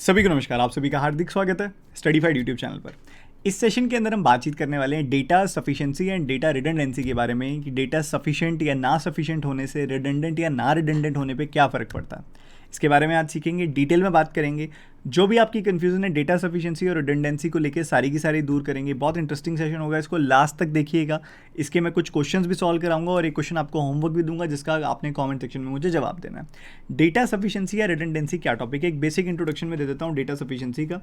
सभी को नमस्कार। आप सभी का हार्दिक स्वागत है स्टडीफाइड यूट्यूब चैनल पर। इस सेशन के अंदर हम बातचीत करने वाले हैं data sufficiency and data redundancy के बारे में कि डेटा सफिशिएंट या ना सफिशिएंट होने से रिडंडेंट या ना रिडंडेंट होने पे क्या फ़र्क पड़ता है, इसके बारे में आज सीखेंगे, डिटेल में बात करेंगे। जो भी आपकी कन्फ्यूजन है डेटा सफिशिएंसी और रिडंडेंसी को लेकर सारी की सारी दूर करेंगे। बहुत इंटरेस्टिंग सेशन होगा, इसको लास्ट तक देखिएगा। इसके मैं कुछ क्वेश्चंस भी सॉल्व कराऊंगा और एक क्वेश्चन आपको होमवर्क भी दूंगा जिसका आपने कमेंट सेक्शन में मुझे जवाब देना है। डेटा सफिशिएंसी या रिडंडेंसी क्या टॉपिक है, एक बेसिक इंट्रोडक्शन में दे देता हूँ डेटा सफिशिएंसी का।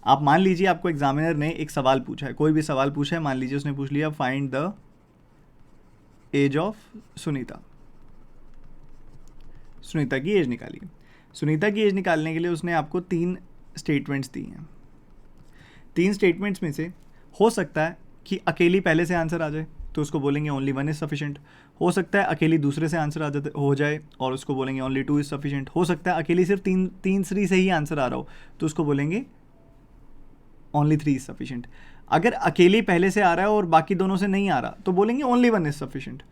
आप मान लीजिए आपको एग्जामिनर ने एक सवाल पूछा है, कोई भी सवाल पूछा है, मान लीजिए उसने पूछ लिया find the age of Sunita. Sunita की एज निकालिए। सुनीता की एज निकालने के लिए उसने आपको 3 स्टेटमेंट्स दी हैं। 3 स्टेटमेंट्स में से हो सकता है कि अकेली पहले से आंसर आ जाए तो उसको बोलेंगे ओनली 1 इज़ सफिशिएंट। हो सकता है अकेली दूसरे से आंसर हो जाए और उसको बोलेंगे ओनली 2 इज़ सफिशिएंट। हो सकता है अकेली सिर्फ तीसरी से ही आंसर आ रहा हो तो उसको बोलेंगे ओनली 3 इज़ सफिशिएंट। अगर अकेली पहले से आ रहा है और बाकी दोनों से नहीं आ रहा तो बोलेंगे ओनली 1 इज़ सफिशिएंट।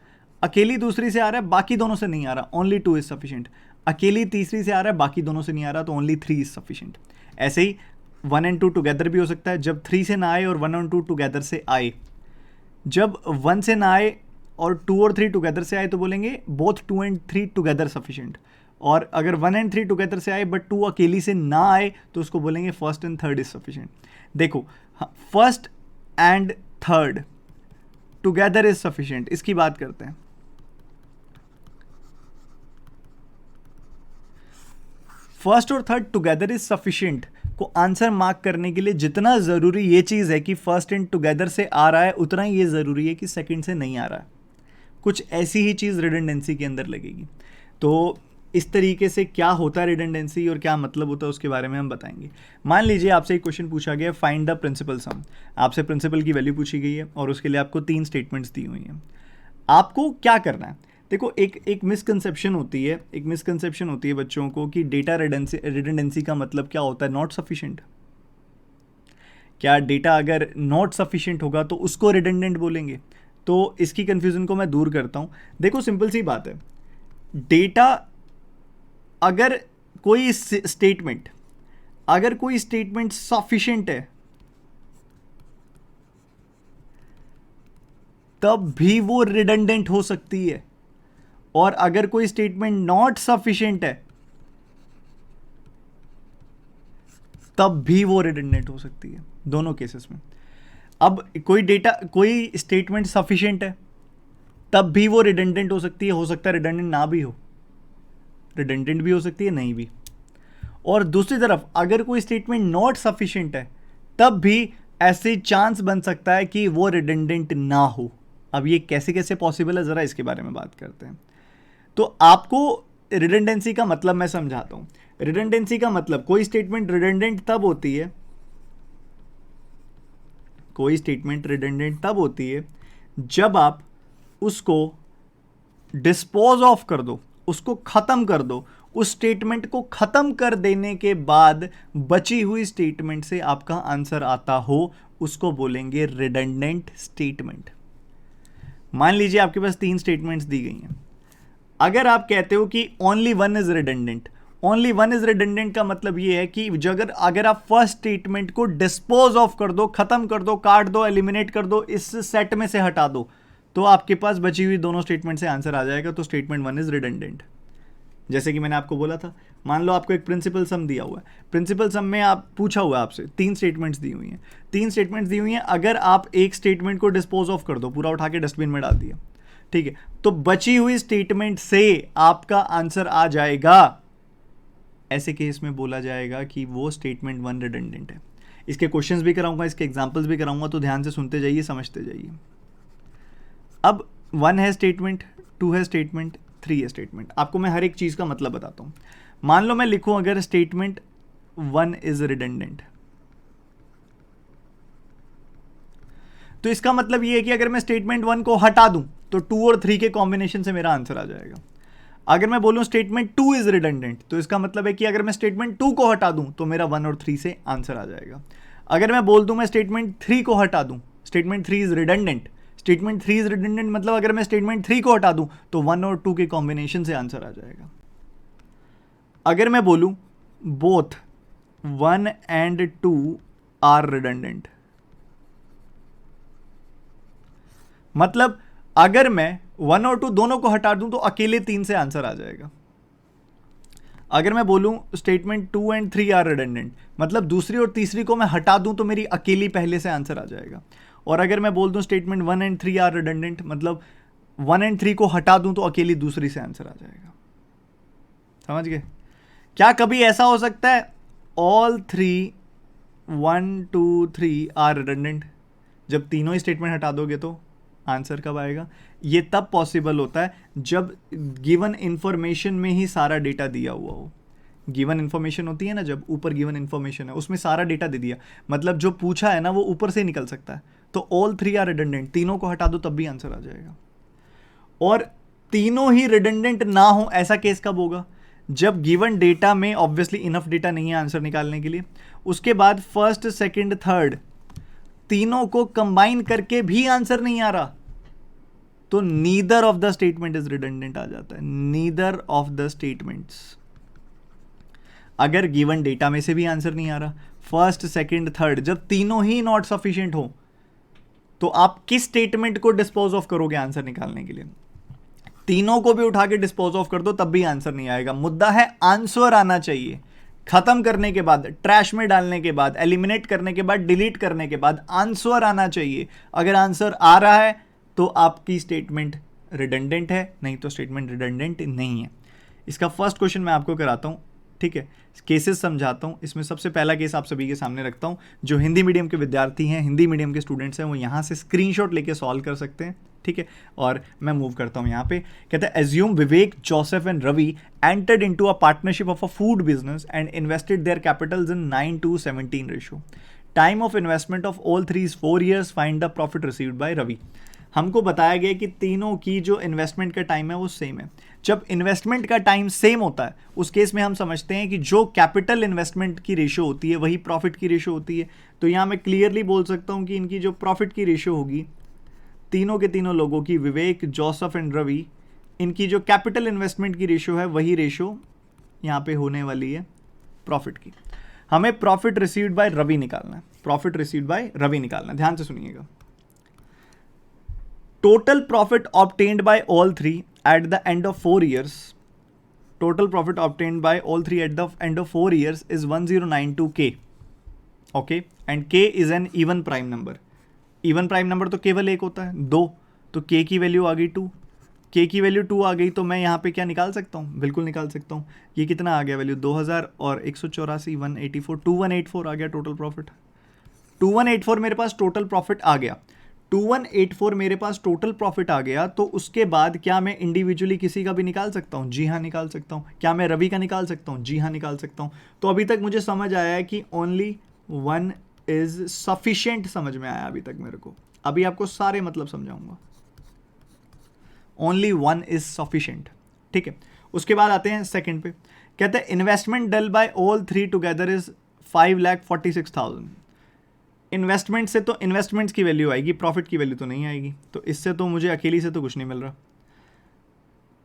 अकेली दूसरी से आ रहा है, बाकी दोनों से नहीं आ रहा, ओनली 2 इज़ सफिशिएंट। अकेली तीसरी से आ रहा है, बाकी दोनों से नहीं आ रहा तो ओनली 3 इज़ सफिशिएंट। ऐसे ही 1 एंड 2 टुगेदर भी हो सकता है, जब 3 से ना आए और 1 और 2 टुगेदर से आए। जब 1 से ना आए और 2 और 3 टुगेदर से आए तो बोलेंगे बोथ 2 एंड 3 टुगेदर सफिशिएंट। और अगर 1 एंड 3 टुगेदर से आए बट 2 अकेली से ना आए तो उसको बोलेंगे first and third is sufficient. देखो, first and third together is sufficient, इसकी बात करते हैं। फर्स्ट और थर्ड टुगेदर इज सफिशिएंट को आंसर मार्क करने के लिए जितना ज़रूरी ये चीज़ है कि फर्स्ट एंड टुगेदर से आ रहा है, उतना ही ये ज़रूरी है कि सेकंड से नहीं आ रहा है। कुछ ऐसी ही चीज़ रिडंडेंसी के अंदर लगेगी। तो इस तरीके से क्या होता है रिडंडेंसी और क्या मतलब होता है उसके बारे में हम बताएंगे। मान लीजिए आपसे एक क्वेश्चन पूछा गया फाइंड द प्रिंसिपल सम। आपसे प्रिंसिपल की वैल्यू पूछी गई है और उसके लिए आपको 3 स्टेटमेंट्स दी हुई हैं। आपको क्या करना है? देखो, एक मिसकंसेप्शन होती है बच्चों को कि डेटा रिडंडेंसी का मतलब क्या होता है, नॉट सफिशिएंट। क्या डेटा अगर नॉट सफिशिएंट होगा तो उसको रिडंडेंट बोलेंगे? तो इसकी कंफ्यूजन को मैं दूर करता हूं। देखो, सिंपल सी बात है, डेटा अगर कोई स्टेटमेंट सफिशिएंट है तब भी वो रिडंडेंट हो सकती है, और अगर कोई स्टेटमेंट नॉट सफिशिएंट है तब भी वो रिडंडेंट हो सकती है, दोनों केसेस में। अब कोई स्टेटमेंट सफिशिएंट है तब भी वो रिडंडेंट हो सकती है, हो सकता है रिडंडेंट ना भी हो, रिडंडेंट भी हो सकती है, नहीं भी। और दूसरी तरफ अगर कोई स्टेटमेंट नॉट सफिशिएंट है तब भी ऐसे चांस बन सकता है कि वो रिडंडेंट ना हो। अब ये कैसे कैसे पॉसिबल है, जरा इसके बारे में बात करते हैं। तो आपको रिडंडेंसी का मतलब मैं समझाता हूं। रिडंडेंसी का मतलब कोई स्टेटमेंट रिडंडेंट तब होती है जब आप उसको डिस्पोज ऑफ कर दो, उसको खत्म कर दो। उस स्टेटमेंट को खत्म कर देने के बाद बची हुई स्टेटमेंट से आपका आंसर आता हो, उसको बोलेंगे रिडंडेंट स्टेटमेंट। मान लीजिए आपके पास 3 स्टेटमेंट्स दी गई हैं। अगर आप कहते हो कि only 1 is redundant, only 1 is redundant का मतलब ये है कि अगर आप फर्स्ट स्टेटमेंट को डिस्पोज ऑफ कर दो, खत्म कर दो, काट दो, एलिमिनेट कर दो, इस सेट में से हटा दो, तो आपके पास बची हुई दोनों स्टेटमेंट से आंसर आ जाएगा। तो स्टेटमेंट 1 इज रिडंडेंट। जैसे कि मैंने आपको बोला था, मान लो आपको एक प्रिंसिपल सम दिया हुआ है। प्रिंसिपल सम में आप पूछा हुआ है आपसे 3 स्टेटमेंट्स दी हुई हैं। अगर आप एक स्टेटमेंट को डिस्पोज ऑफ कर दो, पूरा उठा के डस्टबिन में डाल दिया, ठीक है, तो बची हुई स्टेटमेंट से आपका आंसर आ जाएगा। ऐसे केस में बोला जाएगा कि वो स्टेटमेंट 1 रिडंडेंट है। इसके क्वेश्चंस भी कराऊंगा, इसके एग्जांपल्स भी कराऊंगा, तो ध्यान से सुनते जाइए, समझते जाइए। अब 1 है स्टेटमेंट, 2 है स्टेटमेंट, 3 है स्टेटमेंट। आपको मैं हर एक चीज का मतलब बताता हूं। मान लो मैं लिखूं अगर स्टेटमेंट 1 इज रिडंडेंट, तो इसका मतलब ये है कि अगर मैं स्टेटमेंट 1 को हटा दूं तो 2 और 3 के कॉम्बिनेशन से मेरा आंसर आ जाएगा। अगर मैं बोलूं स्टेटमेंट 2 इज रिडंडेंट, तो इसका मतलब है कि अगर मैं स्टेटमेंट 2 को हटा दूं तो मेरा 1 और 3 से आंसर आ जाएगा। अगर मैं बोल दूं मैं स्टेटमेंट 3 को हटा दूं, स्टेटमेंट 3 इज रिडंडेंट, मतलब अगर मैं स्टेटमेंट 3 को हटा दूं तो 1 और 2 के कॉम्बिनेशन से आंसर आ जाएगा। अगर मैं बोलूं बोथ 1 and 2 आर रिडंडेंट। मतलब अगर मैं 1 और 2 दोनों को हटा दूं तो अकेले 3 से आंसर आ जाएगा। अगर मैं बोलूं स्टेटमेंट 2 एंड 3 आर रिडंडेंट, मतलब दूसरी और तीसरी को मैं हटा दूं तो मेरी अकेली पहले से आंसर आ जाएगा। और अगर मैं बोल दूं स्टेटमेंट 1 एंड 3 आर रिडंडेंट, मतलब 1 एंड 3 को हटा दूं तो अकेली दूसरी से आंसर आ जाएगा। समझ गए? क्या कभी ऐसा हो सकता है ऑल 3 1 2 3 आर रिडंडेंट, जब तीनों ही स्टेटमेंट हटा दोगे तो आंसर कब आएगा? ये तब पॉसिबल होता है जब गिवन इंफॉर्मेशन में ही सारा डेटा दिया हुआ हो। गिवन इंफॉर्मेशन होती है ना, जब ऊपर गिवन इंफॉर्मेशन है उसमें सारा डेटा दे दिया, मतलब जो पूछा है ना वो ऊपर से निकल सकता है। तो ऑल 3 आर रिडंडेंट, तीनों को हटा दो तब भी आंसर आ जाएगा। और तीनों ही रिडंडेंट ना हो ऐसा केस कब होगा? जब गिवन डेटा में ऑब्वियसली इनफ डेटा नहीं है आंसर निकालने के लिए, उसके बाद फर्स्ट सेकंड थर्ड तीनों को कंबाइन करके भी आंसर नहीं आ रहा, तो neither of the statement is redundant आ जाता है। Neither of the statements. अगर गिवन डेटा में से भी आंसर नहीं आ रहा, फर्स्ट सेकंड थर्ड जब तीनों ही नॉट सफिशिएंट हो, तो आप किस स्टेटमेंट को डिस्पोज ऑफ करोगे आंसर निकालने के लिए? तीनों को भी उठा के डिस्पोज ऑफ कर दो तब भी आंसर नहीं आएगा। मुद्दा है आंसर आना चाहिए। खत्म करने के बाद, ट्रैश में डालने के बाद, एलिमिनेट करने के बाद, डिलीट करने के बाद आंसर आना चाहिए। अगर आंसर आ रहा है तो आपकी स्टेटमेंट रिडंडेंट है, नहीं तो स्टेटमेंट रिडंडेंट नहीं है। इसका फर्स्ट क्वेश्चन मैं आपको कराता हूं, ठीक है? केसेस समझाता हूं। इसमें सबसे पहला केस आप सभी के सामने रखता हूं। जो हिंदी मीडियम के विद्यार्थी हैं, हिंदी मीडियम के स्टूडेंट्स हैं, वो यहां से स्क्रीनशॉट लेके सॉल्व कर सकते हैं, ठीक है? और मैं मूव करता हूं यहां पे। कहता है assume Vivek, Joseph and Ravi entered into a partnership of a food business and invested their capitals in 9:17 ratio. Time of investment of all three is 4 years। Find the profit received by Ravi. हमको बताया गया कि तीनों की जो इन्वेस्टमेंट का time है वो सेम है। जब इन्वेस्टमेंट का टाइम सेम होता है उस केस में हम समझते हैं कि जो कैपिटल इन्वेस्टमेंट की रेशियो होती है वही प्रॉफिट की रेशियो होती है। तो यहां मैं क्लियरली बोल सकता हूं कि इनकी जो प्रॉफिट की रेशियो होगी, तीनों के तीनों लोगों की, विवेक, जोसेफ एंड रवि, इनकी जो कैपिटल इन्वेस्टमेंट की रेशियो है वही रेशियो यहां पे होने वाली है प्रॉफिट की। हमें प्रॉफिट रिसीव्ड बाय रवि निकालना है। प्रॉफिट रिसीव्ड बाय रवि निकालना है, ध्यान से सुनिएगा। Total profit obtained by all three at the end of 4 years. Total profit obtained by all three at the end of 4 years is 1092K. Okay, and K is an even prime number. Even prime number तो केवल एक होता है, 2, तो K की value आ गई 2। K की value 2 आ गई तो मैं यहाँ पे क्या निकाल सकता हूँ? बिल्कुल निकाल सकता हूँ। ये कितना आ गया वैल्यू? 2000 और 184, 184, 2184 आ गया टोटल प्रॉफिट। 2184 मेरे पास टोटल प्रॉफिट आ गया। 2184 मेरे पास टोटल प्रॉफिट आ गया, तो उसके बाद क्या मैं इंडिविजुअली किसी का भी निकाल सकता हूं? जी हाँ निकाल सकता हूं। क्या मैं रवि का निकाल सकता हूं? जी हाँ निकाल सकता हूं। तो अभी तक मुझे समझ आया है कि ओनली 1 इज सफिशिएंट, समझ में आया अभी तक मेरे को। अभी आपको सारे मतलब समझाऊंगा। ओनली 1 इज सफिशिएंट, ठीक है? उसके बाद आते हैं सेकंड पे। कहते हैं investment done by all three together is 5,46,000। Investment से तो इन्वेस्टमेंट्स की वैल्यू आएगी, प्रॉफिट की वैल्यू तो नहीं आएगी, तो इससे तो मुझे अकेली से तो कुछ नहीं मिल रहा।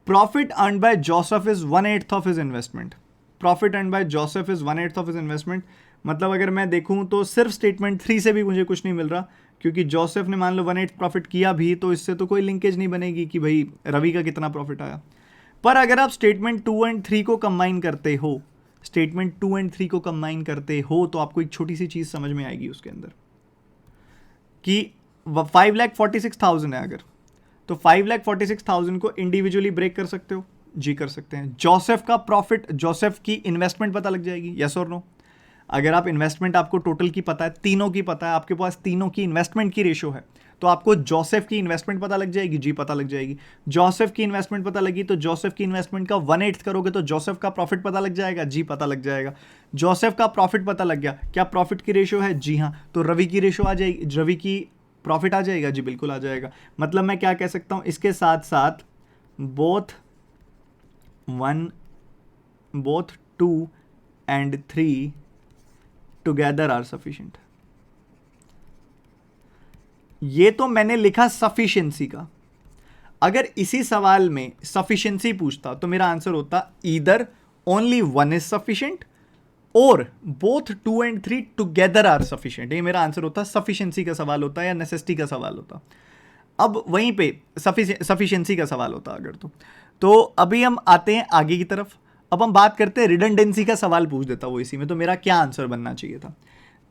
Profit earned by Joseph is 1/8 of his investment. Profit earned by Joseph is 1/8 of his investment. मतलब अगर मैं देखूं तो सिर्फ स्टेटमेंट 3 से भी मुझे कुछ नहीं मिल रहा, क्योंकि जोसेफ ने मान लो 1/8 प्रॉफिट किया भी, तो इससे तो कोई लिंकेज नहीं बनेगी कि भाई रवि का कितना प्रॉफिट आया। पर अगर आप स्टेटमेंट 2 एंड 3 को कंबाइन करते हो, स्टेटमेंट 2 एंड 3 को कंबाइन करते हो, तो आपको एक छोटी सी चीज समझ में आएगी उसके अंदर कि 5,46,000 है अगर, तो 5,46,000 को इंडिविजुअली ब्रेक कर सकते हो? जी कर सकते हैं। जोसेफ का प्रॉफिट, जोसेफ की इन्वेस्टमेंट पता लग जाएगी, यस और नो? अगर आप इन्वेस्टमेंट आपको टोटल की पता है, तीनों की पता है, आपके पास तीनों की इन्वेस्टमेंट की रेशियो है, तो आपको जोसेफ की इन्वेस्टमेंट पता लग जाएगी, जी पता लग जाएगी। जोसेफ की इन्वेस्टमेंट पता लगी तो जोसेफ की इन्वेस्टमेंट का 1/8 करोगे तो जोसेफ का प्रॉफिट पता लग जाएगा, जी पता लग जाएगा। जोसेफ का प्रॉफिट पता लग गया, क्या प्रॉफिट की रेशियो है? जी हाँ। तो रवि की रेशियो आ जाएगी, रवि की प्रॉफिट आ जाएगा, जी बिल्कुल आ जाएगा। मतलब मैं क्या कह सकता हूं इसके साथ साथ both 2 and 3 together are sufficient. ये तो मैंने लिखा सफिशिएंसी का। अगर इसी सवाल में सफिशिएंसी पूछता तो मेरा आंसर होता ईदर ओनली 1 इज सफिशिएंट और both 2 and 3 together are sufficient. ये मेरा आंसर होता, सफिशिएंसी का सवाल होता या नेसेसिटी का सवाल होता। अब वहीं पे सफिशिएंसी का सवाल होता अगर तो अभी हम आते हैं आगे की तरफ। अब हम बात करते हैं रिडंडेंसी का सवाल पूछ देता वो इसी में, तो मेरा क्या आंसर बनना चाहिए था।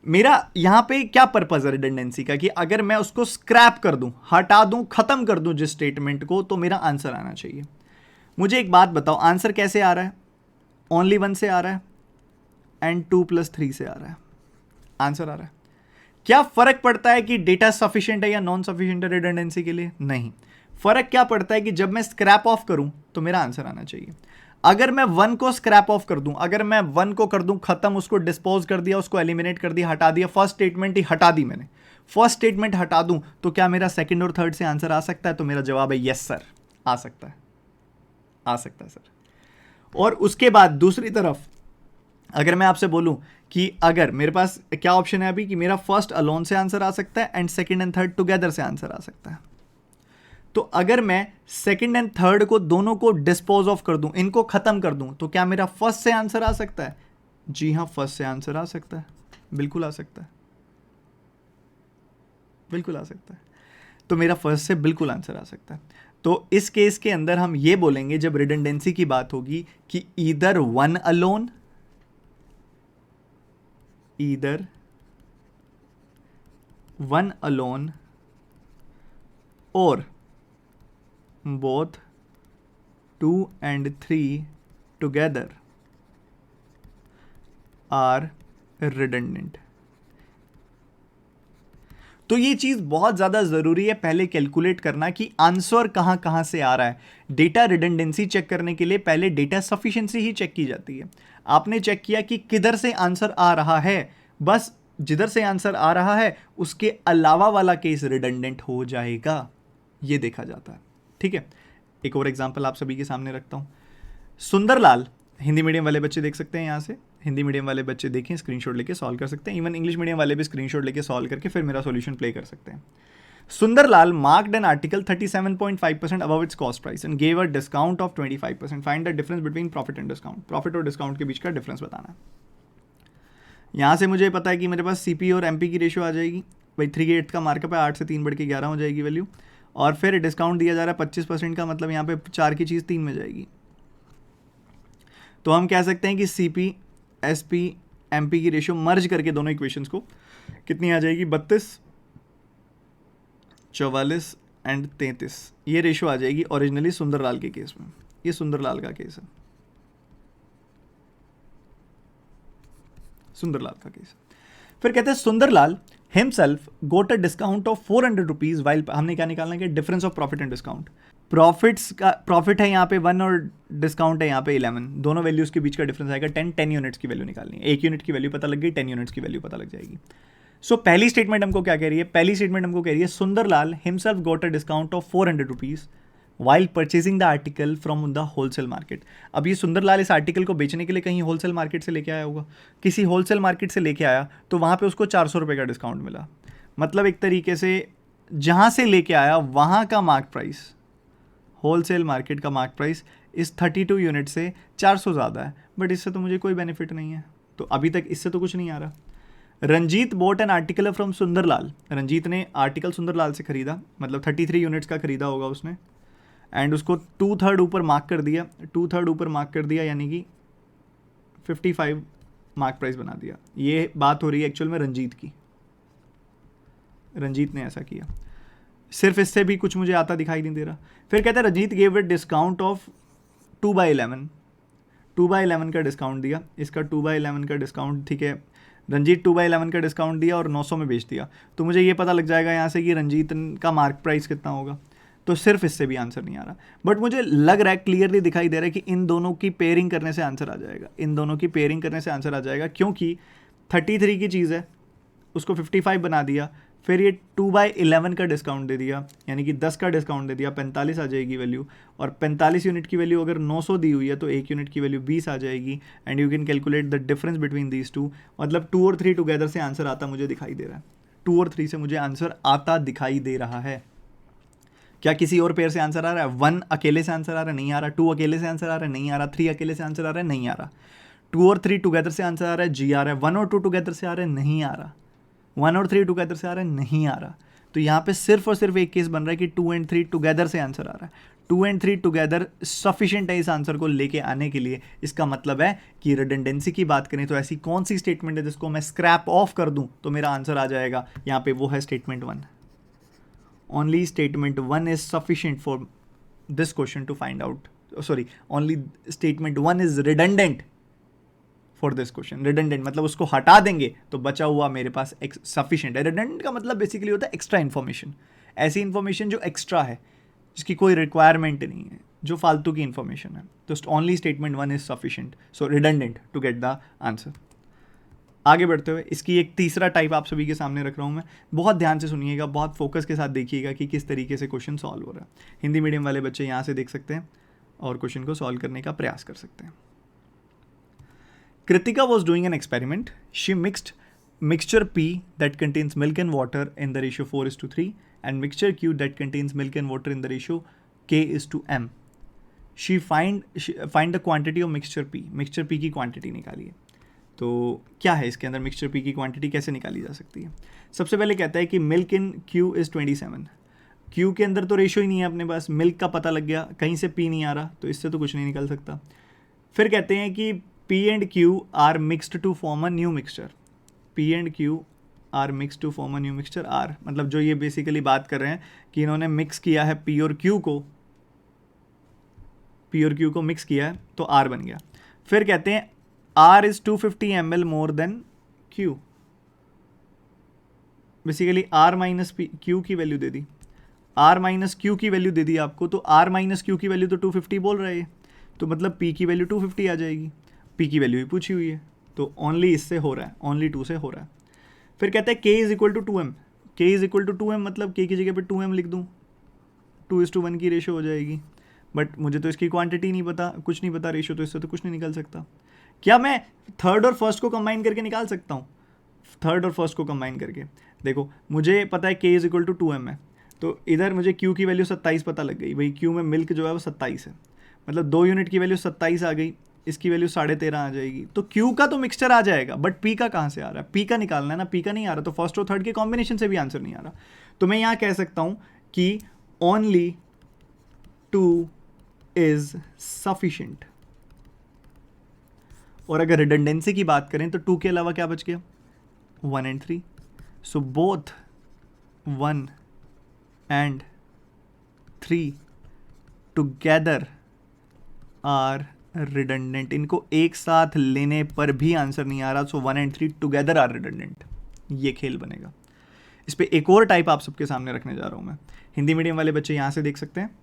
मेरा यहां पे क्या पर्पज है रिडंडेंसी का कि अगर मैं उसको स्क्रैप कर दूं, हटा दूं, खत्म कर दूं जिस स्टेटमेंट को, तो मेरा आंसर आना चाहिए। मुझे एक बात बताओ, आंसर कैसे आ रहा है? ओनली 1 से आ रहा है एंड 2 + 3 से आ रहा है, आंसर आ रहा है। क्या फर्क पड़ता है कि डेटा सफिशिएंट है या नॉन सफिशिएंट है रिडंडेंसी के लिए? नहीं। फर्क क्या पड़ता है कि जब मैं स्क्रैप ऑफ करूं तो मेरा आंसर आना चाहिए। अगर मैं 1 को स्क्रैप ऑफ कर दूं, अगर मैं 1 को कर दूं खत्म, उसको डिस्पोज कर दिया, उसको एलिमिनेट कर दिया, हटा दिया, फर्स्ट स्टेटमेंट ही हटा दी मैंने, फर्स्ट स्टेटमेंट हटा दूं, तो क्या मेरा सेकंड और थर्ड से आंसर आ सकता है? तो मेरा जवाब है यस सर, आ सकता है, आ सकता है सर। और उसके बाद दूसरी तरफ अगर मैं आपसे बोलूं कि अगर मेरे पास क्या ऑप्शन है अभी कि मेरा फर्स्ट अलोन से आंसर आ सकता है and second and third together से आंसर आ सकता है, तो अगर मैं सेकंड एंड थर्ड को दोनों को डिस्पोज ऑफ कर दूं, इनको खत्म कर दूं, तो क्या मेरा फर्स्ट से आंसर आ सकता है? जी हां, फर्स्ट से आंसर आ सकता है, बिल्कुल आ सकता है, बिल्कुल आ सकता है। तो मेरा फर्स्ट से बिल्कुल आंसर आ सकता है। तो इस केस के अंदर हम ये बोलेंगे जब रिडंडेंसी की बात होगी कि either 1 alone, either 1 alone or both 2 and 3 together are redundant। तो ये चीज बहुत ज्यादा जरूरी है पहले कैलकुलेट करना कि आंसर कहां कहां से आ रहा है। डेटा रिडंडेंसी चेक करने के लिए पहले डेटा सफिशिएंसी ही चेक की जाती है। आपने चेक किया कि किधर से आंसर आ रहा है, बस जिधर से आंसर आ रहा है उसके अलावा वाला केस रिडंडेंट हो जाएगा, ये देखा जाता है। ठीक है, एक और एग्जांपल आप सभी के सामने रखता हूं। सुंदरलाल, हिंदी मीडियम वाले बच्चे देख सकते हैं, यहाँ से हिंदी मीडियम वाले बच्चे देखें, स्क्रीनशॉट लेके सॉल्व कर सकते हैं। इवन इंग्लिश मीडियम वाले भी स्क्रीनशॉट लेके सॉल्व करके फिर मेरा सॉल्यूशन प्ले कर सकते हैं। Sundarlal marked an article 37.5% above its cost price and gave a discount of 25%. Find the difference between profit and discount. Profit और discount के बीच का डिफरेंस बताना है। यहाँ से मुझे पता है कि मेरे पास सीपी और एमपी की रेशियो आ जाएगी भाई, 3/8 का मार्कअप है, 8 से 3 बढ़ के 11 हो जाएगी वैल्यू, और फिर डिस्काउंट दिया जा रहा है 25% का, मतलब यहाँ पे 4 की चीज़ 3 में जाएगी। तो हम कह सकते हैं कि सीपी एसपी एमपी की रेशियो मर्ज करके दोनों इक्वेशंस को कितनी आ जाएगी, 32, 44 एंड 33, ये रेशियो आ जाएगी ओरिजिनली सुंदरलाल के केस में। ये सुंदरलाल का केस है, सुंदरलाल का केस। फिर कहते हैं Sundarlal himself got a discount of 400 rupees while, हमने क्या निकालना है, difference of profit and discount. Profits का प्रॉफिट है यहाँ पे 1 और डिस्काउंट है यहाँ पे 11, दोनों वैल्यूज के बीच का डिफरेंस आएगा 10 यूनिट्स की वैल्यू निकालनी है। 1 यूनिट की वैल्यू पता लग गई, 10 यूनिट्स की वैल्यू पता लग जाएगी। सो पहली स्टेटमेंट हमको क्या कह रही है, पहली स्टेटमेंट हमको कह रही है Sundarlal himself got a discount of 400 rupees while purchasing the article from the wholesale market. अब ये सुंदरलाल इस आर्टिकल को बेचने के लिए कहीं होलसेल मार्केट से लेके आया होगा, किसी होलसेल मार्केट से लेके आया, तो वहाँ पे उसको 400 रुपये का डिस्काउंट मिला। मतलब एक तरीके से जहाँ से लेके आया वहाँ का मार्क प्राइस, होलसेल मार्केट का मार्क प्राइस इस 32 यूनिट से 400 ज़्यादा है, बट इससे तो मुझे कोई बेनिफिट नहीं है, तो अभी तक इससे तो कुछ नहीं आ रहा। Ranjit bought an article from Sundarlal, Ranjit ने आर्टिकल सुंदरलाल से खरीदा, मतलब 33 यूनिट्स का खरीदा होगा उसने, एंड उसको 2/3 ऊपर मार्क कर दिया, 2/3 ऊपर मार्क कर दिया, यानी कि 55 मार्क प्राइस बना दिया। ये बात हो रही है एक्चुअल में रंजीत की, रंजीत ने ऐसा किया, सिर्फ इससे भी कुछ मुझे आता दिखाई नहीं दे रहा। फिर कहते हैं Ranjit gave it discount of 2/11, 2/11 का डिस्काउंट दिया, इसका 2/11 का डिस्काउंट, ठीक है, रंजीत 2/11 का डिस्काउंट दिया और 900 में बेच दिया, तो मुझे ये पता लग जाएगा यहाँ से कि रंजीत का मार्क प्राइस कितना होगा। तो सिर्फ इससे भी आंसर नहीं आ रहा, बट मुझे लग रहा है, क्लियरली दिखाई दे रहा है कि इन दोनों की पेयरिंग करने से आंसर आ जाएगा, इन दोनों की पेयरिंग करने से आंसर आ जाएगा, क्योंकि 33 की चीज़ है, उसको 55 बना दिया, फिर ये 2/11 का डिस्काउंट दे दिया, यानी कि 10 का डिस्काउंट दे दिया, 45 आ जाएगी वैल्यू, और 45 यूनिट की वैल्यू अगर 900 दी हुई है तो 1 यूनिट की वैल्यू 20 आ जाएगी, and you can calculate the difference between these two. मतलब 2 और 3 टुगेदर से आंसर आता मुझे दिखाई दे रहा है, 2 और 3 से मुझे आंसर आता दिखाई दे रहा है। क्या किसी और पेयर से आंसर आ रहा है? 1 अकेले से आंसर आ रहा है, नहीं आ रहा। 2 अकेले से आंसर आ रहा है, नहीं आ रहा। 3 अकेले से आंसर आ रहा है, नहीं आ रहा। 2 और 3 टुगेदर से आंसर आ रहा है, जी आ रहा है। 1 और 2 टुगेदर से आ रहा है, नहीं आ रहा। 1 और 3 टुगेदर से आ रहा है, नहीं आ रहा। तो यहाँ पे सिर्फ और सिर्फ एक केस बन रहा है कि 2 एंड 3 टुगेदर से आंसर आ रहा है। 2 एंड 3 टुगेदर सफिशिएंट है इस आंसर को लेके आने के लिए। इसका मतलब है कि रिडंडेंसी की बात करें तो ऐसी कौन सी स्टेटमेंट है जिसको मैं स्क्रैप ऑफ कर दूं तो मेरा आंसर आ जाएगा, यहाँ पे वो है statement 1। Only statement 1 is sufficient for this question to find out, sorry, only statement 1 is redundant for this question. Redundant मतलब उसको हटा देंगे तो बचा हुआ मेरे पास सफिशिएंट है। रिडंडेंट का मतलब बेसिकली होता है एक्स्ट्रा इन्फॉर्मेशन, ऐसी इन्फॉर्मेशन जो एक्स्ट्रा है, जिसकी कोई रिक्वायरमेंट नहीं है, जो फालतू की इन्फॉर्मेशन है। तो only statement 1 is sufficient, so redundant to get the answer. आगे बढ़ते हुए इसकी एक तीसरा टाइप आप सभी के सामने रख रहा हूँ मैं, बहुत ध्यान से सुनिएगा, बहुत फोकस के साथ देखिएगा कि किस तरीके से क्वेश्चन सॉल्व हो रहा है। हिंदी मीडियम वाले बच्चे यहाँ से देख सकते हैं और क्वेश्चन को सॉल्व करने का प्रयास कर सकते हैं। Kritika was doing an experiment. She mixed mixture P that contains milk and water in the ratio 4:3 and mixture Q that contains milk and water in the ratio K:M. She find the quantity of mixture P. Mixture P की quantity निकालिए। तो क्या है इसके अंदर mixture P की quantity कैसे निकाली जा सकती है? सबसे पहले कहता है कि milk in Q is 27। Q के अंदर तो रेशो ही नहीं है अपने पास, मिल्क का पता लग गया, कहीं से P नहीं आ रहा तो इससे तो कुछ नहीं निकल सकता। फिर कहते हैं कि P and Q are mixed to form a new mixture. P and Q are mixed to form a new mixture R, मतलब जो ये बेसिकली बात कर रहे हैं कि इन्होंने मिक्स किया है P और Q को मिक्स किया है तो R बन गया। फिर कहते हैं R is 250 ml more than Q। Basically R minus Q की वैल्यू दे दी, R माइनस Q की वैल्यू दे दी आपको, तो R माइनस Q की वैल्यू तो 250 बोल रहा है, तो मतलब P की वैल्यू 250 आ जाएगी। P की वैल्यू भी पूछी हुई है तो ओनली इससे हो रहा है, ओनली 2 से हो रहा है। फिर कहता है K is equal to 2M। K is equal to 2M मतलब K की जगह पे 2M लिख दूँ, 2:1 की रेशो हो जाएगी। बट मुझे तो इसकी क्वांटिटी नहीं पता, कुछ नहीं पता रेशो, तो इससे तो कुछ नहीं निकल सकता। क्या मैं थर्ड और फर्स्ट को कंबाइन करके निकाल सकता हूँ? थर्ड और फर्स्ट को कंबाइन करके देखो, मुझे पता है K is equal to 2M है, तो इधर मुझे Q की वैल्यू 27 पता लग गई। भाई Q में मिल्क जो है वो 27 है, मतलब 2 यूनिट की वैल्यू 27 आ गई, इसकी वैल्यू 13.5 आ जाएगी। तो Q का तो मिक्सचर आ जाएगा, बट P का कहाँ से आ रहा है? P का निकालना है ना, P का नहीं आ रहा, तो फर्स्ट और थर्ड के कॉम्बिनेशन से भी आंसर नहीं आ रहा। तो मैं यहाँ कह सकता हूँ कि ओनली 2 इज सफिशिएंट। और अगर रिडंडेंसी की बात करें तो 2 के अलावा क्या बच गया? 1 and 3। So both 1 and 3 together are redundant. इनको एक साथ लेने पर भी आंसर नहीं आ रहा, सो 1 and 3 टुगेदर आर रिडंडेंट। ये खेल बनेगा। इस पे एक और टाइप आप सबके सामने रखने जा रहा हूं मैं। हिंदी मीडियम वाले बच्चे यहां से देख सकते हैं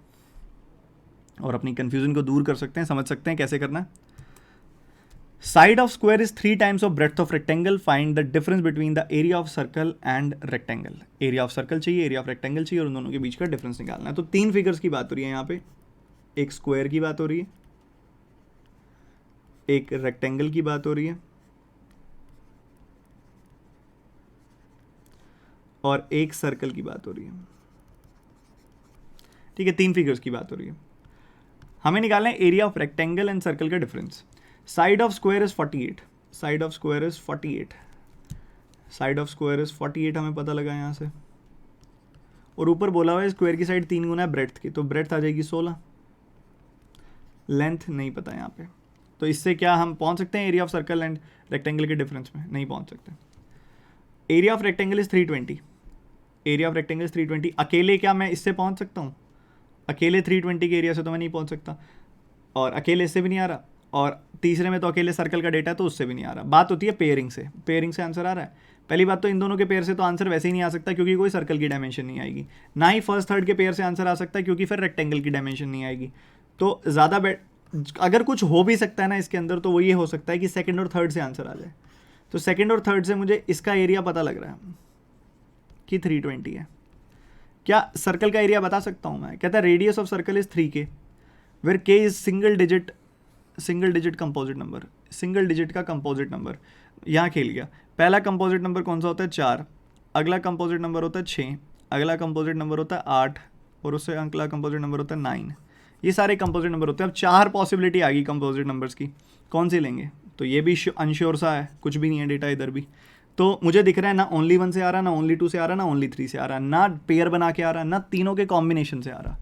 और अपनी कंफ्यूजन को दूर कर सकते हैं, समझ सकते हैं कैसे करना है। Side of square is 3 times of breadth of rectangle, find the difference between the area of circle and rectangle. Area of circle चाहिए, एरिया ऑफ रेक्टेंगल चाहिए, और उन दोनों के बीच का डिफरेंस निकालना है। तो 3 फिगर्स की बात हो रही है यहाँ पे, एक स्क्वायर की बात हो रही है, एक रेक्टेंगल की बात हो रही है, और एक सर्कल की बात हो रही है। ठीक है, 3 फिगर्स की बात हो रही है। हमें निकालना है area of rectangle and circle का difference. Side of square is 48, side of square is 48, side of square is 48 हमें पता लगा यहाँ से, और ऊपर बोला हुआ है स्क्वायर की साइड 3 गुना है ब्रेड्थ की, तो ब्रेड्थ आ जाएगी 16, लेंथ नहीं पता यहाँ पे। तो इससे क्या हम पहुँच सकते हैं area of circle and rectangle के डिफरेंस में? नहीं पहुँच सकते। Area of rectangle is 320, area of rectangle is 320। अकेले क्या मैं इससे पहुँच सकता हूँ? अकेले 320 के एरिया से तो मैं नहीं पहुँच सकता, और अकेले इससे भी नहीं आ रहा, और तीसरे में तो अकेले सर्कल का डेटा तो उससे भी नहीं आ रहा। बात होती है पेयरिंग से, पेयरिंग से आंसर आ रहा है। पहली बात तो इन दोनों के पेयर से तो आंसर वैसे ही नहीं आ सकता क्योंकि कोई सर्कल की डायमेंशन नहीं आएगी, ना ही फर्स्ट थर्ड के पेयर से आंसर आ सकता है क्योंकि फिर रेक्टेंगल की डायमेंशन नहीं आएगी। तो ज़्यादा अगर कुछ हो भी सकता है ना इसके अंदर, तो वो ये हो सकता है कि सेकंड और थर्ड से आंसर आ जाए। तो सेकंड और थर्ड से मुझे इसका एरिया पता लग रहा है कि 320 है। क्या सर्कल का एरिया बता सकता हूँ मैं? कहता है radius of circle is 3K, where K is single digit composite number, single digit का कंपोजिट नंबर। यहाँ खेल गया। पहला कंपोजिट नंबर कौन सा होता है? 4, अगला कंपोजिट नंबर होता है 6, अगला कंपोजिट नंबर होता है 8, और उससे अगला कंपोजिट नंबर होता है 9। ये सारे कंपोजिट नंबर होते हैं। अब 4 पॉसिबिलिटी आ गई कंपोजिट नंबर्स की, कौन सी लेंगे? तो ये भी अनश्योर सा है, कुछ भी नहीं है डेटा इधर भी। तो मुझे दिख रहा है ना ओनली 1 से आ रहा, ना ओनली 2 से आ रहा, ना ओनली 3 से आ रहा, ना पेयर बना के आ रहा, ना तीनों के कॉम्बिनेशन से आ रहा।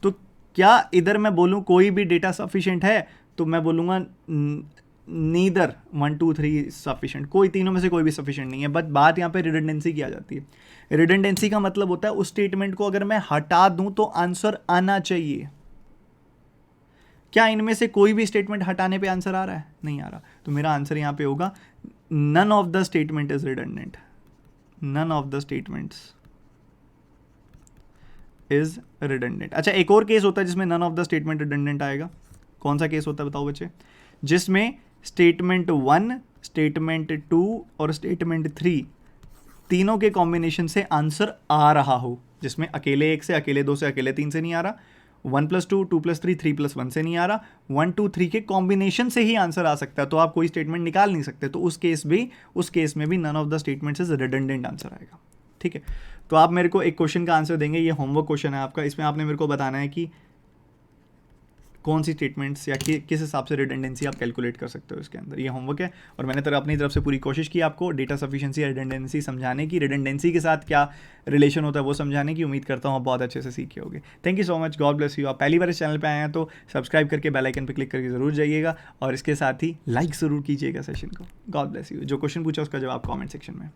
तो क्या इधर मैं बोलूँ कोई भी डेटा सफिशिएंट है, तो मैं बोलूँगा नीदर 1 2 3 सफिशिएंट, कोई तीनों में से कोई भी सफिशिएंट नहीं है। बट बात यहाँ पे रिडंडेंसी की आ जाती है। रिडंडेंसी का मतलब होता है उस स्टेटमेंट को अगर मैं हटा दूं तो आंसर आना चाहिए। क्या इनमें से कोई भी स्टेटमेंट हटाने पे आंसर आ रहा है? नहीं आ रहा। तो मेरा आंसर यहाँ पे होगा none of the statement is redundant, none of the statements is redundant. अच्छा, एक और केस होता है जिसमें none of the statement redundant आएगा। कौन सा केस होता है बताओ बच्चे? जिसमें स्टेटमेंट 1, स्टेटमेंट 2 और स्टेटमेंट 3 तीनों के कॉम्बिनेशन से आंसर आ रहा हो, जिसमें अकेले 1 से, अकेले 2 से, अकेले 3 से नहीं आ रहा, 1+2, 2+3, 3+1 से नहीं आ रहा, 1 2 3 के कॉम्बिनेशन से ही आंसर आ सकता है। तो आप कोई स्टेटमेंट निकाल नहीं सकते। तो उस केस में भी none of the statements is redundant answer आएगा। ठीक है, तो आप मेरे को एक क्वेश्चन का आंसर देंगे, ये होमवर्क क्वेश्चन है आपका। इसमें आपने मेरे को बताना है कि कौन सी स्टेटमेंट्स या किस हिसाब से रिडंडेंसी आप कैलकुलेट कर सकते हो इसके अंदर। ये होमवर्क है और मैंने अपनी तरफ से पूरी कोशिश की आपको डेटा सफिशिएंसी या रिडंडेंसी समझाने की, रिडंडेंसी के साथ क्या रिलेशन होता है वो समझाने की। उम्मीद करता हूँ आप बहुत अच्छे से सीखे होगे। Thank you so much, God bless you. आप पहली बार इस चैनल पर आए हैं तो सब्सक्राइब करके बेल आइकन पर क्लिक करके जरूर जाइएगा और इसके साथ ही लाइक ज़रूर कीजिएगा सेशन को। God bless you. जो क्वेश्चन पूछा उसका जवाब कॉमेंट सेक्शन में।